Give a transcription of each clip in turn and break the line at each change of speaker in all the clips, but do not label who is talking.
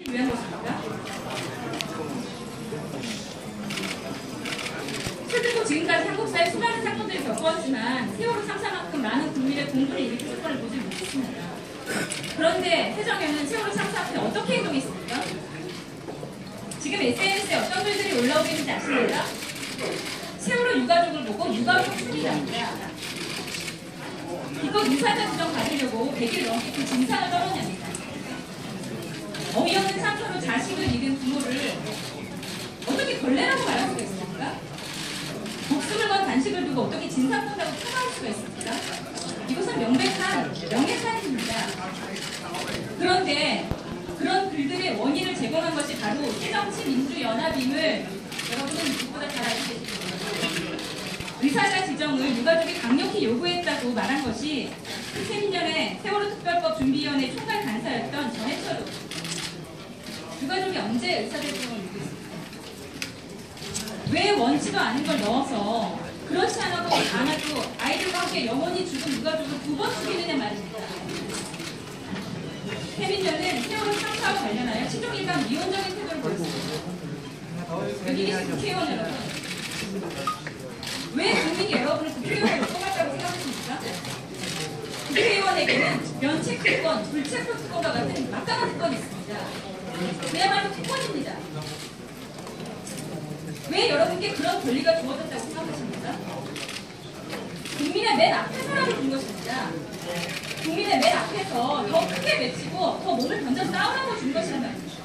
위한 것입니까? 실제로 지금까지 한국사에 수많은 사건들이 겪어왔지만 세월호 참사만큼 많은 국민의 공분을 일으킬 사건을 보지 못했습니다. 그런데 최정현은 세월호 참사 앞에 어떻게 행동했습니까? 지금 SNS에 어떤 글들이 올라오고 있는지 아십니까? 세월호 유가족을 보고 유가족 술이랍니다. 이거 유사자 지정 받으려고 100일 넘게 그 진상을 떨어냅니다. 어이없는 상처로 자식을 잃은 부모를 어떻게 벌레라고 말할 수가 있습니까? 목숨을 건 단식을 두고 어떻게 진상 본다고 평가할 수가 있습니까? 이것은 명백한 명예살인입니다. 그런데 그런 글들의 원인을 제공한 것이 바로 새정치민주연합임을 여러분은 누구보다 잘 알고 계십니다. 의사자 지정을 유가족이 강력히 요구했다고 말한 것이 2002년에 세월호 특별법 준비위원회 총괄 간사였던 전해철 유가족이 언제 의사자 지정을 요구했습니까? 왜 원치도 않은 걸 넣어서 그렇지 않아도 아이들과 함께 영원히 죽은 유가족을 2번 죽이느냐 말입니다. 태민련은 세월호 참사와 관련하여 친족일간 미온적인 태도를 보였습니다. 여기 계신 국회의원 여러분, 왜 국민 여러분을 국회의원으로 뽑았다고 생각하십니까? 국회의원에게는 면책특권, 불체포특권과 같은 막강한 특권이 있습니다. 그야말로 특권입니다. 왜 여러분께 그런 권리가 주어졌다고 생각하십니까? 국민의 맨 앞에서라도 준 것입니다. 국민의 맨 앞에서 더 크게 외치고 더 몸을 던져 싸우라고 준 것이란 말입니다.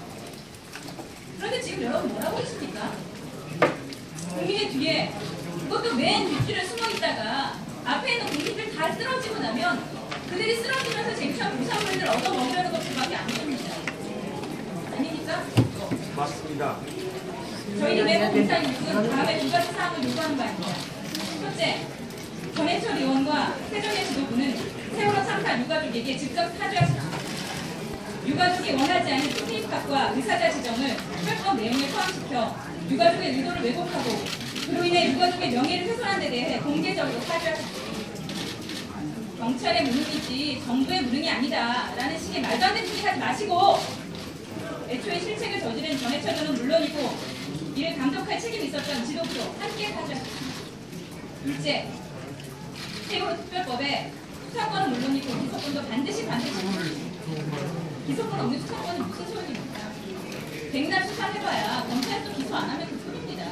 그런데 지금 여러분 뭐라고 하십니까? 국민의 뒤에 그것도 맨 뒷줄에 숨어 있다가 앞에 있는 국민들 다 쓰러지고 나면 그들이 쓰러지면서 쟁취한 보상물을 얻어 먹으려는 것들밖에 안 됩니다. 아닙니까?
맞습니다.
저희는 매번 공사님은 다음에 2가지 사항을 요구하는 바입니다. 첫째, 전해철 의원과 세정의 지도부는 세월호 참사 유가족에게 직접 사죄하십시오. 유가족이 원하지 않은 총리입학과 의사자 지정을 특별법 내용에 포함시켜 유가족의 의도를 왜곡하고 그로 인해 유가족의 명예를 훼손한 데 대해 공개적으로 사죄하십시오. 경찰의 무능이지 정부의 무능이 아니다 라는 식의 말도 안 되는 소리 하지 마시고 애초에 실책을 저지른 전해철 의원은 물론이고 이를 감독할 책임이 있었던 지도부도 함께 사죄하십시오. 둘째, 세월호 특별법에 수사권은 물론이고 기소권도 반드시 기소권 없는 수사권은 무슨 소용입니까? 백날 수사해봐야 검찰도 기소 안 하면 그 소리입니다.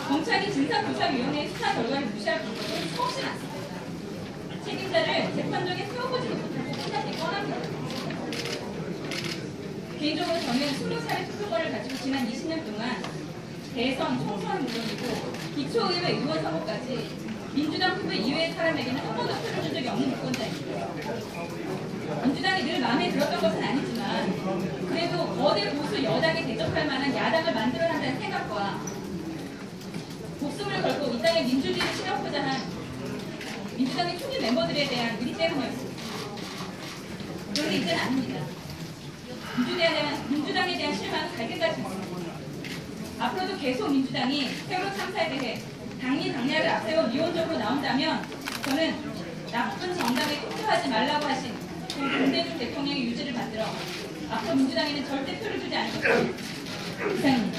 검찰이 진상조사위원회의 수사 결과를 무시할 것은 수없이 많습니다. 책임자를 재판정에 세워보지도 못하고 끝날 때 뻔합니다. 개인적으로 저는 20살의 투표권을 가지고 지난 20년 동안 대선, 총선은 물론이고 기초의회 의원 선거까지 민주당 후보 이외의 사람에게는 한 번도 표를 준 적이 없는 유권자입니다. 민주당이 늘 마음에 들었던 것은 아니지만 그래도 거대 보수 여당에 대적할 만한 야당을 만들어야 한다는 생각과 목숨을 걸고 이 땅의 민주주의를 실현하고자 한 민주당의 초기 멤버들에 대한 의리 때문이었습니다. 그런데 이제는 아닙니다. 민주당에 대한 실망은 갈 때까지 있습니다. 앞으로도 계속 민주당이 세월호 참사에 대해 당리당략을 앞세워 이원적으로 나온다면 저는 나쁜 정당에 투표하지 말라고 하신 김대중 대통령의 유지를 만들어 앞으로 민주당에는 절대 표를 주지 않을 것입니다. 이상입니다.